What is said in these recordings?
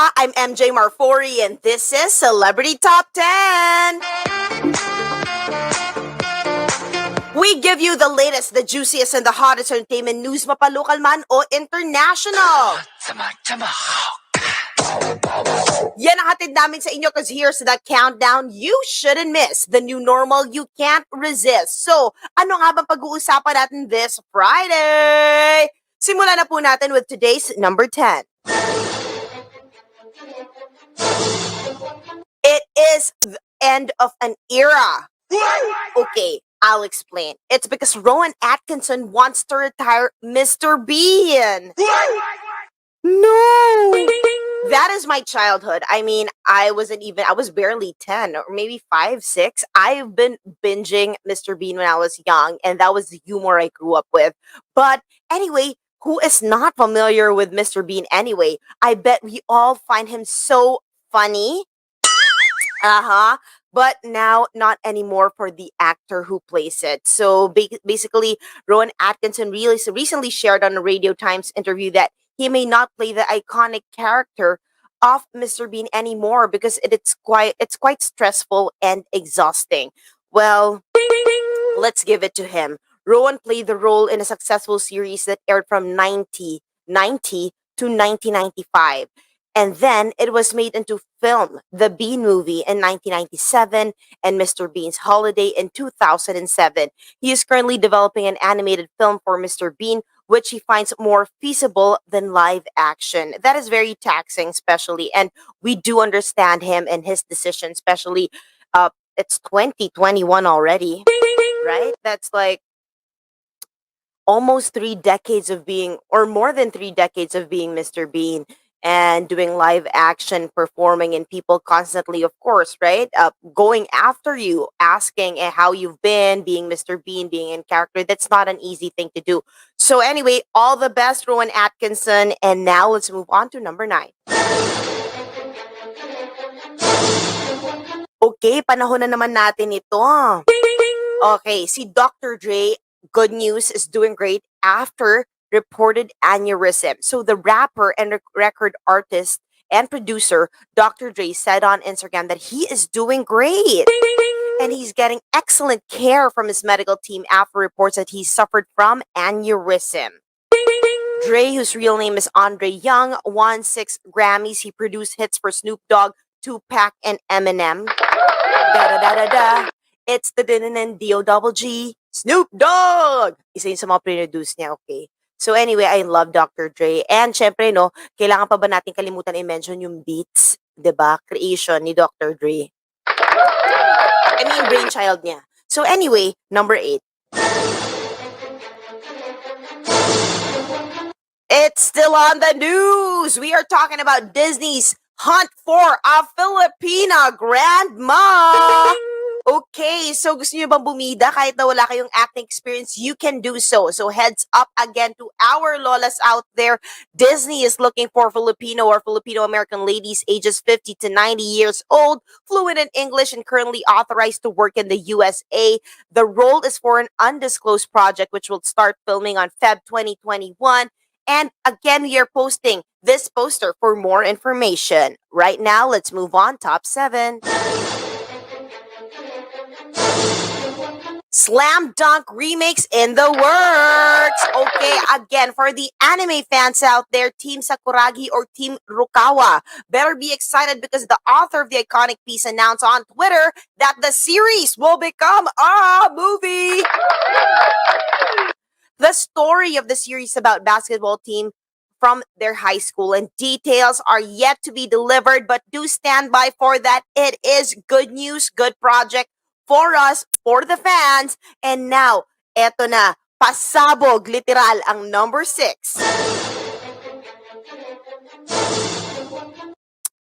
Hola, I'm MJ Marfori, and this is Celebrity Top 10. We give you the latest, the juiciest, and the hottest entertainment news, mapalokal man o international. Yan ang hatid namin sa inyo because here's the countdown you shouldn't miss. The new normal you can't resist. So, ano nga bang pag-uusapan natin this Friday? Simulan na po natin with today's number 10. It is the end of an era. Okay, I'll explain. It's because Rowan Atkinson wants to retire Mr. Bean. No! That is my childhood. I mean, I was barely 10 or maybe 5, 6. I've been binging Mr. Bean when I was young, and that was the humor I grew up with. But anyway, who is not familiar with Mr. Bean anyway? I bet we all find him so funny. But now not anymore for the actor who plays it. So basically, Rowan Atkinson really recently shared on a Radio Times interview that he may not play the iconic character of Mr. Bean anymore because it's quite stressful and exhausting. Well, let's give it to him. Rowan played the role in a successful series that aired from 1990 to 1995. And then it was made into film, The Bean Movie in 1997 and Mr. Bean's Holiday in 2007. He is currently developing an animated film for Mr. Bean, which he finds more feasible than live action. That is very taxing, especially, and we do understand him and his decision, especially it's 2021 already, right? That's like almost 3 decades of being, or more than 3 decades of being Mr. Bean and doing live action performing, and people constantly, of course, right, going after you, asking how you've been being Mr. Bean, being in character. That's not an easy thing to do. So anyway, all the best, Rowan Atkinson. And now let's move on to number 9. Okay, panahon na naman natin ito. Okay, si Dr. Dre, good news, is doing great after reported aneurysm. So the rapper and record artist and producer Dr. Dre said on Instagram that he is doing great and he's getting excellent care from his medical team after reports that he suffered from aneurysm. Dre, whose real name is Andre Young, won 6 Grammys. He produced hits for Snoop Dogg, Tupac, and Eminem. Da-da-da-da-da. It's the D-O-double-G, Snoop Dogg! Isa yun sa mga produce niya, okay? So anyway, I love Dr. Dre. And syempre, no, kailangan pa ba natin kalimutan i-mention yung beats, 'di ba? Creation ni Dr. Dre. I mean, brainchild niya. So anyway, number 8. It's still on the news. We are talking about Disney's hunt for a Filipina grandma. Okay, so gusto niyo bang bumida kahit na wala kayong acting experience? You can do so. So heads up again to our lolas out there. Disney is looking for Filipino or Filipino-American ladies ages 50 to 90 years old, fluent in English, and currently authorized to work in the USA. The role is for an undisclosed project which will start filming on Feb 2021. And again, we are posting this poster for more information. Right now, let's move on. Top 7. Slam Dunk remakes in the works. Okay, again, for the anime fans out there, Team Sakuragi or Team Rukawa, better be excited because the author of the iconic piece announced on Twitter that the series will become a movie. The story of the series about basketball team from their high school, and details are yet to be delivered, but do stand by for that. It is good news, good project for us, for the fans. And now, eto na, pasabog, literal, ang number 6.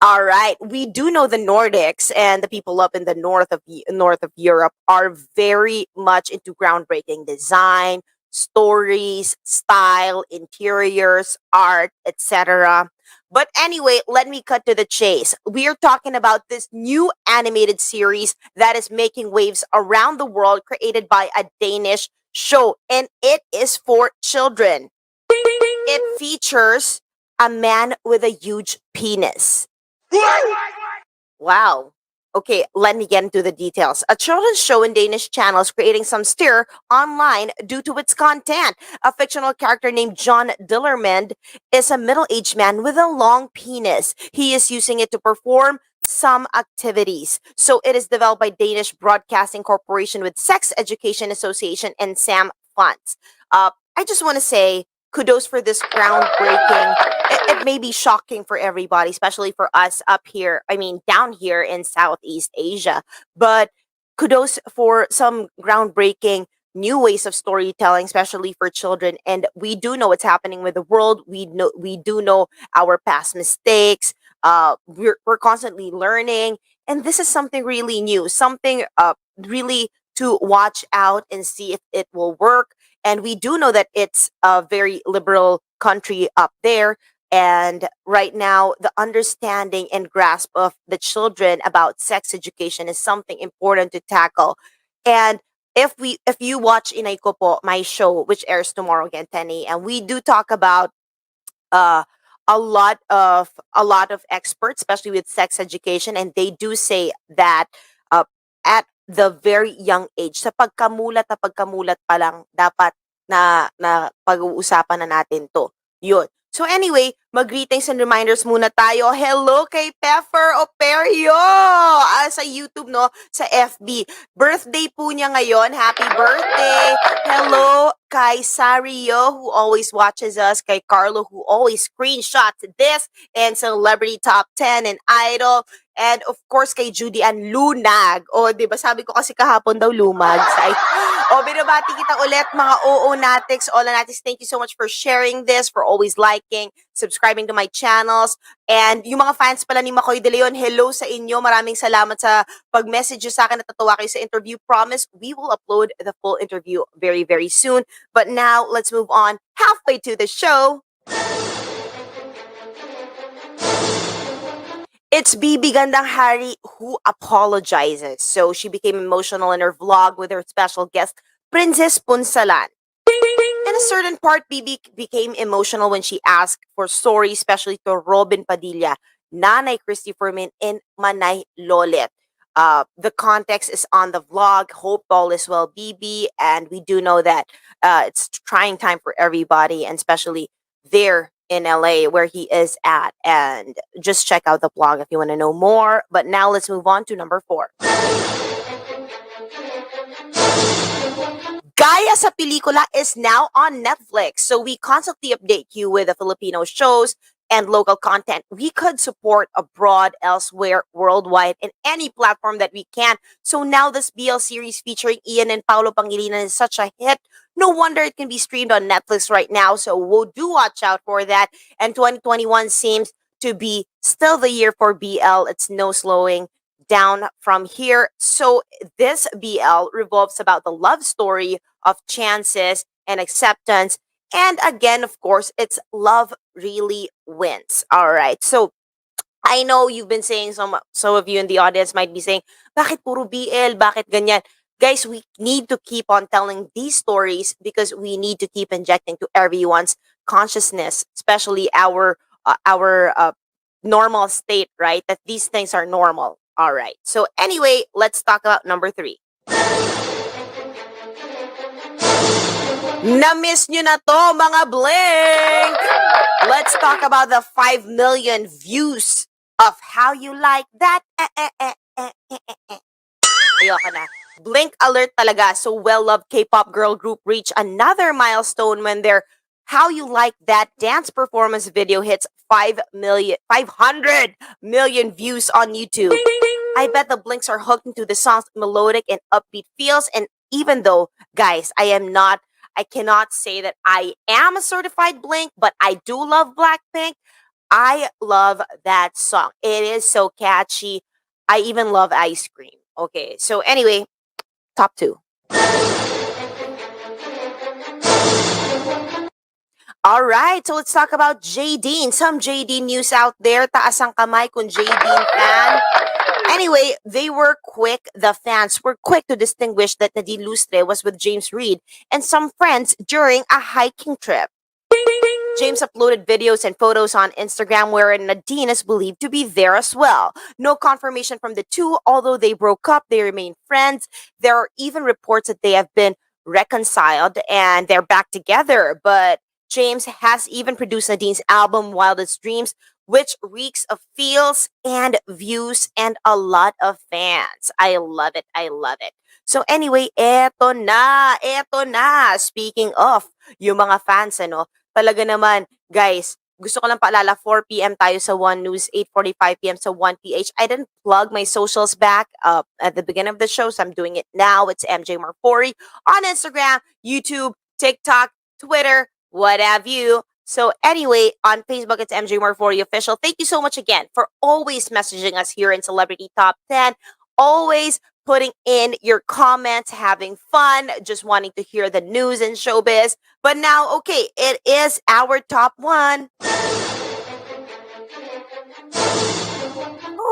All right, we do know the Nordics and the people up in the north of Europe are very much into groundbreaking design, stories, style, interiors, art, etc. But anyway, let me cut to the chase. We are talking about this new animated series that is making waves around the world, created by a Danish show, and it is for children. It features a man with a huge penis. Wow. Okay, let me get into the details. A children's show in Danish channel is creating some stir online due to its content. A fictional character named John Dillerman is a middle-aged man with a long penis. He is using it to perform some activities. So it is developed by Danish Broadcasting Corporation with Sex Education Association and Sam Funds. I just want to say kudos for this groundbreaking. It may be shocking for everybody, especially for us up here. I mean, down here in Southeast Asia. But kudos for some groundbreaking new ways of storytelling, especially for children. And we do know what's happening with the world. We do know our past mistakes. We're constantly learning, and this is something really new, something really to watch out and see if it will work. And we do know that it's a very liberal country up there. And right now, the understanding and grasp of the children about sex education is something important to tackle. And if you watch Inay Ko Po, my show, which airs tomorrow again, 10 a.m., we do talk about uh, a lot of experts, especially with sex education, and they do say that at the very young age, sa pagkamulat pa lang, dapat na pag-uusapan na natin to. Yun. So anyway, mag-greetings and reminders muna tayo. Hello kay Peffer Operio sa YouTube, no? Sa FB. Birthday po niya ngayon. Happy birthday! Hello kay Sario, who always watches us. Kay Carlo, who always screenshots this. And Celebrity Top 10 and Idol. And of course, kay Judy and Lunag. O, di ba sabi ko kasi kahapon daw lumag. O, binabati kita ulit, mga Oo-natics, All-natics. Thank you so much for sharing this, for always liking, subscribing to my channels. And yung mga fans pala ni Makoy De Leon, hello sa inyo. Maraming salamat sa pag-message sa akin. Natatawa kayo sa interview. Promise, we will upload the full interview very, very soon. But now, let's move on halfway to the show. It's bbgandahari who apologizes. So she became emotional in her vlog with her special guest, Princess Punsalan. In a certain part, Bibi became emotional when she asked for sorry, especially to Robin Padilla, Nanay Christy Fermin, and Manay Lolet. The context is on the vlog. Hope all is well, Bibi. And we do know that it's trying time for everybody, and especially there in LA where he is at. And just check out the blog if you want to know more. But now let's move on to number 4. Gaya sa Pelikula is now on Netflix. So we constantly update you with the Filipino shows and local content we could support abroad, elsewhere, worldwide, in any platform that we can. So now this BL series featuring Ian and Paolo Pangilinan is such a hit. No wonder it can be streamed on Netflix right now. So we'll do watch out for that. And 2021 seems to be still the year for BL. It's no slowing down from here. So this BL revolves about the love story of chances and acceptance. And again, of course, it's love really wins. All right. So I know you've been saying, some of you in the audience might be saying, bakit puro BL? Bakit ganyan? Guys, we need to keep on telling these stories because we need to keep injecting to everyone's consciousness, especially our normal state, right? That these things are normal. All right. So anyway, let's talk about number 3. Na-miss nyo na to, mga blink! Let's talk about the 5 million views of How You Like That. Ayoko na. Blink alert talaga. So well-loved K-pop girl group reached another milestone when their How You Like That dance performance video hits 500 million views on YouTube. I bet the Blinks are hooked into the song's melodic and upbeat feels. And even though, guys, I cannot say that I am a certified Blink, but I do love Blackpink. I love that song. It is so catchy. I even love Ice Cream. Okay, so anyway, top 2. All right, so let's talk about J-Dean. Some J-Dean news out there. Taas ang kamay kung J-Dean fan. Anyway, the fans were quick to distinguish that Nadine Lustre was with James Reid and some friends during a hiking trip. James uploaded videos and photos on Instagram wherein Nadine is believed to be there as well. No confirmation from the two, although they broke up, they remain friends. There are even reports that they have been reconciled and they're back together. But James has even produced Nadine's album Wildest Dreams, which reeks of feels and views and a lot of fans. I love it. I love it. So anyway, eto na, eto na. Speaking of yung mga fans, ano, talaga naman, guys, gusto ko lang paalala, 4 p.m. tayo sa One News, 8:45 p.m. sa 1PH. I didn't plug my socials back at the beginning of the show, so I'm doing it now. It's MJ Marfori on Instagram, YouTube, TikTok, Twitter, what have you. So anyway, on Facebook, it's MJ Marfori Official. Thank you so much again for always messaging us here in Celebrity Top 10. Always putting in your comments, having fun, just wanting to hear the news in showbiz. But now, okay, it is our top one.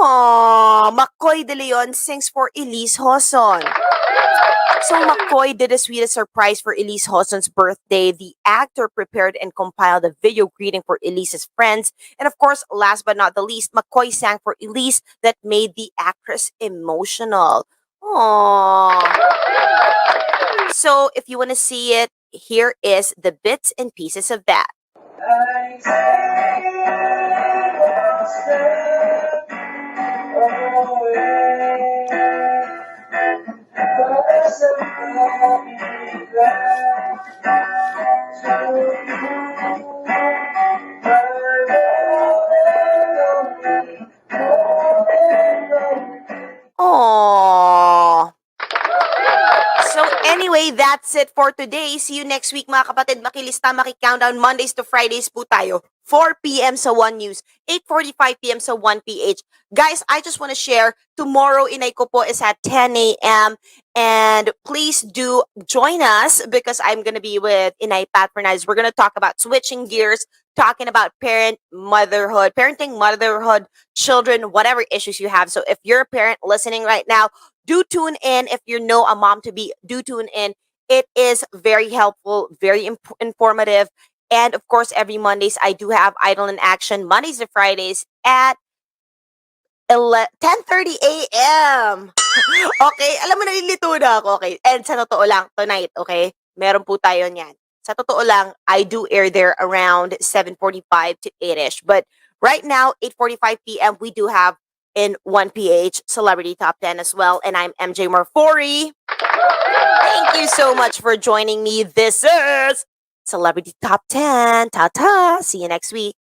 Aww, McCoy De Leon sings for Elise Hoson. So McCoy did a sweetest surprise for Elise Hoson's birthday. The actor prepared and compiled a video greeting for Elise's friends. And of course, last but not the least, McCoy sang for Elise that made the actress emotional. Aww. So if you want to see it, here is the bits and pieces of that. Aww. So anyway, that's it for today. See you next week mga kapatid. Makilista, maki-countdown. Mondays to Fridays po tayo. 4 p.m. sa One News, 8:45 p.m. sa 1PH. Guys, I just want to share, tomorrow inay ko po is at 10 a.m. And please do join us because I'm going to be with Inay Patronized. We're going to talk about switching gears, talking about parenting, motherhood, children, whatever issues you have. So if you're a parent listening right now, do tune in. If you know a mom to be, do tune in. It is very helpful, very informative. And of course, every Mondays, I do have Idol in Action, Mondays to Fridays at 10:30 a.m. Okay, alam mo, nalilito na ako. Okay, and sa totoo lang, tonight, okay, meron po tayo niyan. Sa totoo lang, I do air there around 7:45 to 8ish. But right now, 8:45 p.m., we do have in 1PH Celebrity Top 10 as well. And I'm MJ Marfori. Thank you so much for joining me. This is Celebrity Top 10. Ta-ta. See you next week.